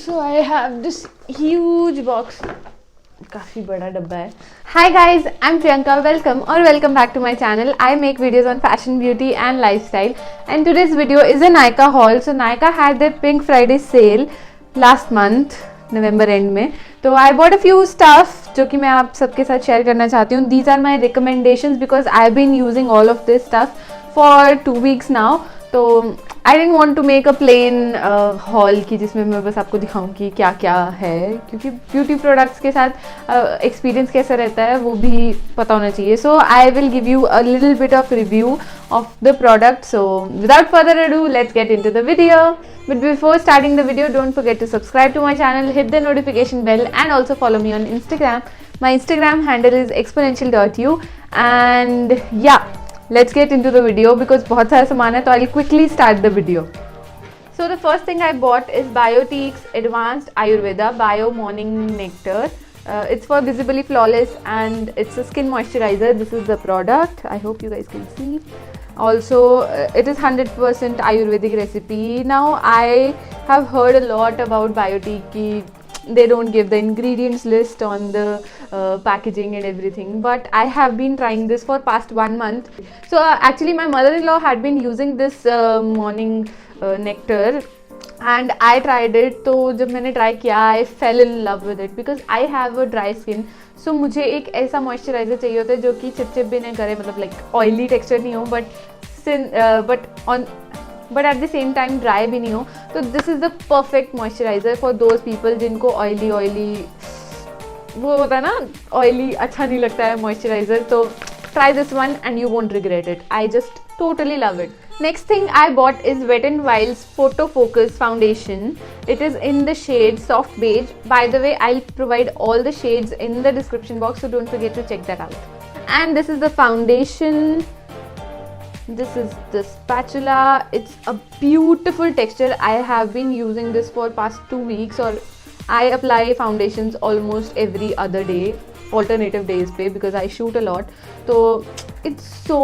So I have this huge box. काफ़ी बड़ा डब्बा है. Hi guys, I'm Priyanka. Welcome back to my channel. I make videos on fashion, beauty and lifestyle. And today's video is a Nykaa haul. So Nykaa had their Pink Friday sale last month, November end में. तो I bought a few stuff जो कि मैं आप सबके साथ share करना चाहती हूँ. These are my recommendations because I've been using all of this stuff for 2 weeks now. तो I don't want to make a plain hall की जिसमें मैं बस आपको दिखाऊं कि क्या क्या है, क्योंकि ब्यूटी प्रोडक्ट्स के साथ एक्सपीरियंस कैसा रहता है वो भी पता होना चाहिए. So I will give you a little bit of review of the product. So without further ado let's get into the video. But before starting the video, don't forget to subscribe to my channel, hit the notification bell and also follow me on Instagram. My Instagram handle is exponential.u and yeah, let's get into the video because बहुत सारा सामान है तो I'll quickly start the video. So the first thing I bought is Biotique's Advanced Ayurveda Bio Morning Nectar. It's for visibly flawless and it's a skin moisturizer. This is the product. I hope you guys can see. Also, it is 100% Ayurvedic recipe. Now I have heard a lot about Biotique ki they don't give the ingredients list on the packaging and everything, but I have been trying this for past 1 month. So actually my mother-in-law had been using this morning nectar and I tried it. तो जब मैंने try किया I fell in love with it because I have a dry skin. So मुझे एक ऐसा moisturiser चाहिए होता है जो कि चिपचिप भी नहीं करे, मतलब लाइक ऑयली टेक्सचर नहीं हो but at the same time dry भी नहीं हो. तो this is the perfect moisturiser for those people जिनको ऑयली वो होता है ना, ऑयली अच्छा नहीं लगता है मॉइस्चराइजर. तो try this one and you won't regret it. I just totally love it. Next thing I bought is Wet n Wild's Photo Focus Foundation. It is in the shade Soft Beige. By the way, I'll provide all the shades in the description box, so don't forget to check that out. And this is the foundation. This is the spatula. It's a beautiful texture. I have been using this for past 2 weeks, or I apply foundations almost every other day, alternative days पे, because I shoot a lot. तो it's so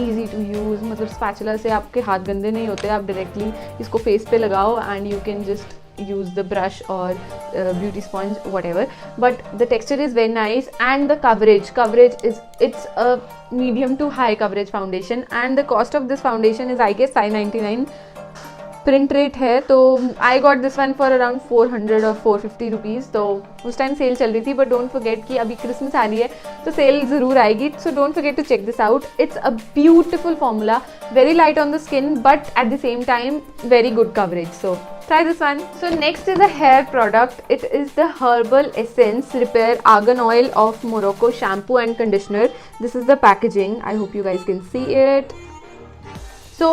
easy to use. मतलब spatula से आपके हाथ गंदे नहीं होते, आप directly इसको face पे लगाओ and you can just use the brush or beauty sponge, whatever. But the texture is very nice and the coverage is, it's a medium to high coverage foundation and the cost of this foundation is I guess $5.99. Print rate है. तो I got this one for around 400 और 450 rupees. तो उस time cell चल रही थी, but don't forget कि अभी क्रिसमस आ रही है तो सेल ज़रूर आएगी. So don't forget to check this out. It's a beautiful formula, very light on the skin but at the same time very good coverage. So try this one. So next is a hair product. It is the Herbal Essence Repair Argan Oil of Morocco shampoo and conditioner. This is the packaging. I hope you guys can see it. So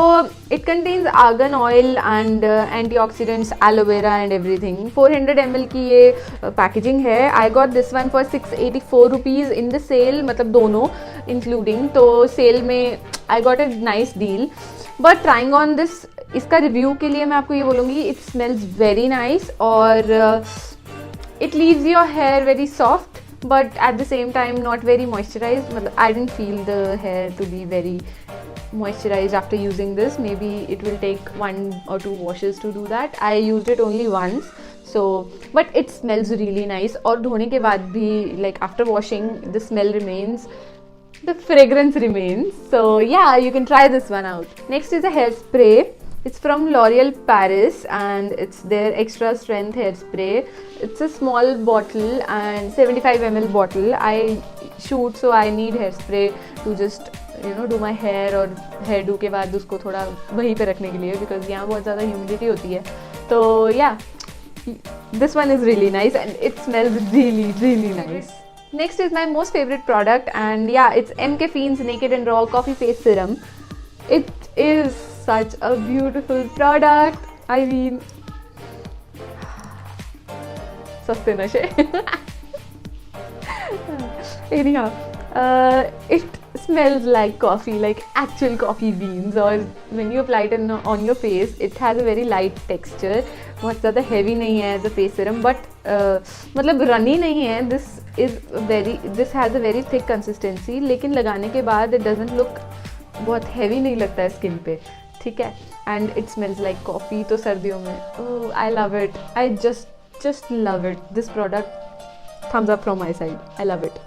it contains argan oil and antioxidants, aloe vera and everything. 400 ml की ये packaging है. I got this one for 684 rupees in the sale, मतलब दोनों including. तो sale में I got a nice deal. But trying on this, इसका review के लिए मैं आपको ये बोलूँगी, it smells very nice और it leaves your hair very soft but at the same time not very moisturized. मतलब I didn't feel the hair to be very moisturized after using this. Maybe it will take 1 or 2 washes to do that. I used it only once, so but it smells really nice. और धोने के बाद भी, like after washing, the smell remains, the fragrance remains. So yeah, you can try this one out. Next is a hairspray. It's from L'Oreal Paris and it's their extra strength hairspray. It's a small bottle and 75 ml bottle. I shoot, so I need hairspray to just do my hair और hair do के बाद उसको थोड़ा वहीं पे रखने के लिए, because यहाँ बहुत ज़्यादा humidity होती है. तो yeah, this one is really nice and it smells really nice. Next is my most favorite product and yeah, it's MCafene's Naked and Raw Coffee Face Serum. It is such a beautiful product. I mean, सस्ते नशे. Anyhow, it smells like coffee, like actual coffee beans, or when you apply it on your face, it has a very light texture. बहुत ज़्यादा heavy नहीं है as a face serum, but मतलब runny नहीं है. This has a very thick consistency, लेकिन लगाने के बाद it doesn't look, बहुत heavy नहीं लगता है स्किन पे, ठीक है. And it smells like coffee. तो सर्दियों में I love it. I just just love it. This product, thumbs up from my side. I love it.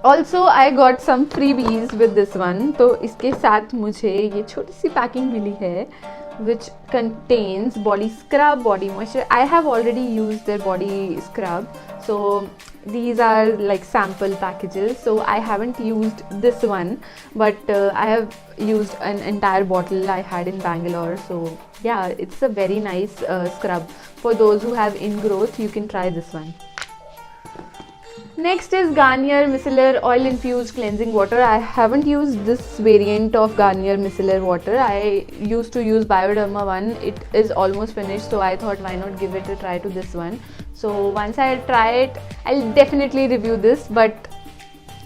Also I got some freebies with this one. तो इसके साथ मुझे ये छोटी सी packing मिली है which contains body scrub, body moisture. I have already used their body scrub, so these are like sample packages, so I haven't used this one, but I have used an entire bottle I had in Bangalore. So yeah, it's a very nice scrub. For those who have ingrowth, you can try this one. Next is Garnier Micellar Oil Infused Cleansing Water. I haven't used this variant of Garnier Micellar Water. I used to use Bioderma one. It is almost finished, so I thought why not give it a try to this one. So once I try it, I'll definitely review this, but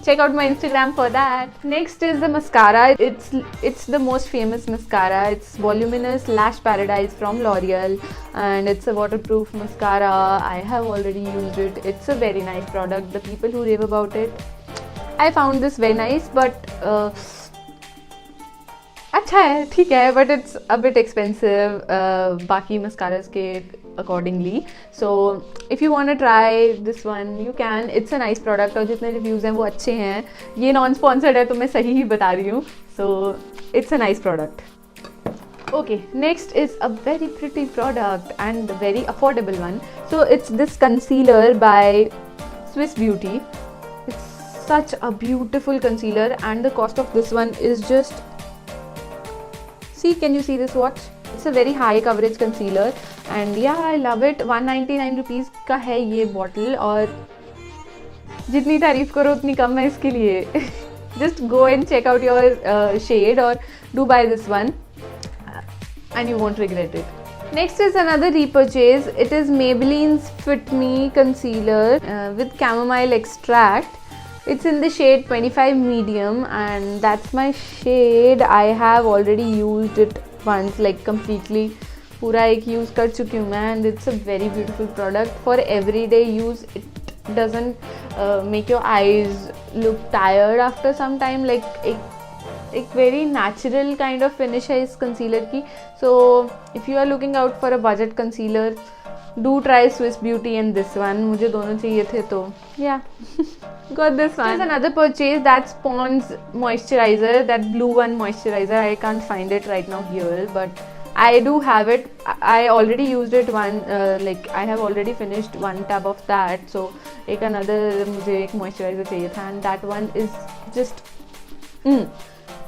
check out my Instagram for that. Next is the mascara. It's the most famous mascara. It's Voluminous Lash Paradise from L'Oreal, and it's a waterproof mascara. I have already used it. It's a very nice product. The people who rave about it, I found this very nice, but अच्छा है, ठीक है, but it's a bit expensive बाकी mascaras के accordingly. So if you want to try this one, you can. It's a nice product और जितने reviews हैं वो अच्छे हैं. ये non-sponsored है तो मैं सही ही बता रही हूँ. So it's a nice product. Okay, next is a very pretty product and a very affordable one. So it's this concealer by Swiss Beauty. It's such a beautiful concealer, and the cost of this one is just, see, can you see this watch? It's a very high coverage concealer, and yeah, I love it. 199 rupees का है ये bottle, और जितनी तारीफ करो उतनी कम है इसके लिए. Just go and check out your shade, or do buy this one, and you won't regret it. Next is another repurchase. It is Maybelline's Fit Me concealer with chamomile extract. It's in the shade 25 medium, and that's my shade. I have already used it once, like completely. पूरा एक use कर चुकी हूँ मैं, and it's a very beautiful product for everyday use. It doesn't make your eyes look tired after some time. Like एक very natural kind of finish है इस concealer की. So if you are looking out for a budget concealer, do try Swiss Beauty and this one. मुझे दोनों चाहिए थे तो yeah. Got this one. There's another purchase, that's Pond's moisturizer, that blue one moisturizer. I can't find it right now here, but I do have it. I already used it like I have already finished one tub of that. So एक another मुझे एक moisturizer चाहिए था, and that one is just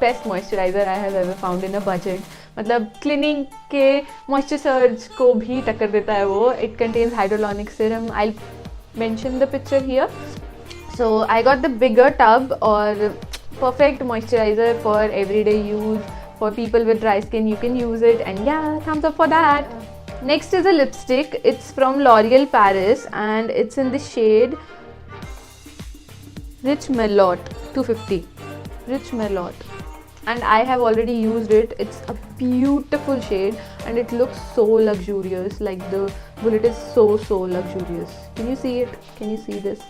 best moisturizer I have ever found in a budget. मतलब clinic के moisture surge को भी टक्कर देता है वो. It contains hyaluronic serum. I'll mention the picture here. So I got the bigger tub, or perfect moisturizer for everyday use. For people with dry skin, you can use it, and yeah, thumbs up for that. Next is a lipstick. It's from L'Oreal Paris, and it's in the shade Rich Merlot 250. Rich Merlot. And I have already used it. It's a beautiful shade, and it looks so luxurious. Like the bullet is so luxurious. Can you see it? Can you see this?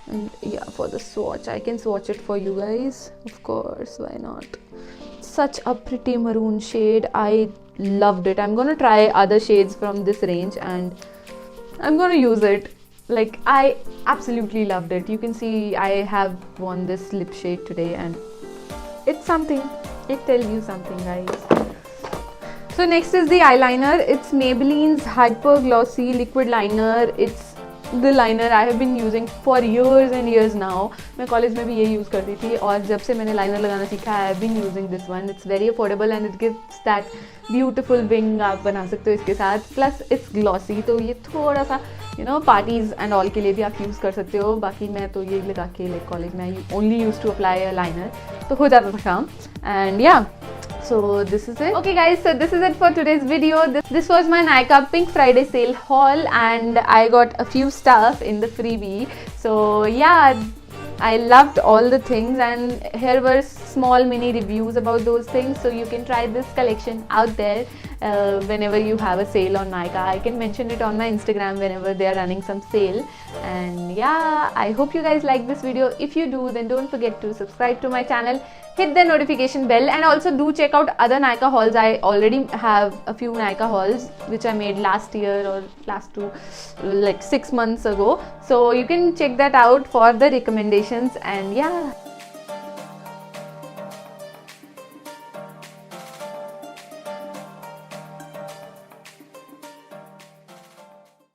And yeah, for the swatch, I can swatch it for you guys. Of course, why not? Such a pretty maroon shade. I loved it. I'm gonna try other shades from this range, and I'm gonna use it. Like, I absolutely loved it. You can see I have worn this lip shade today, and it's something. It tells you something, guys. So next is the eyeliner. It's Maybelline's Hyper Glossy Liquid Liner. It's the liner I have been using for years and years now. मैं college में भी ये use करती थी, और जब से मैंने लाइनर लगाना सीखा I have been using this one. It's very affordable, and it gives that beautiful wing आप बना सकते हो इसके साथ. Plus it's glossy, तो ये थोड़ा सा parties and all के लिए भी आप यूज़ कर सकते हो. बाकी मैं तो ये लगा के like कॉलेज में I only used to apply a liner, तो हो जाता था काम. And yeah, so this is it. Okay guys, so this is it for today's video. This was my Nykaa Pink Friday sale haul, and I got a few stuff in the freebie. So yeah, I loved all the things, and here were small mini reviews about those things. So you can try this collection out there whenever you have a sale on Nykaa. I can mention it on my Instagram whenever they are running some sale. And yeah, I hope you guys like this video. If you do, then don't forget to subscribe to my channel, hit the notification bell, and also do check out other Nykaa hauls. I already have a few Nykaa hauls which I made last year or last two, like 6 months ago. So you can check that out for the recommendations. And yeah,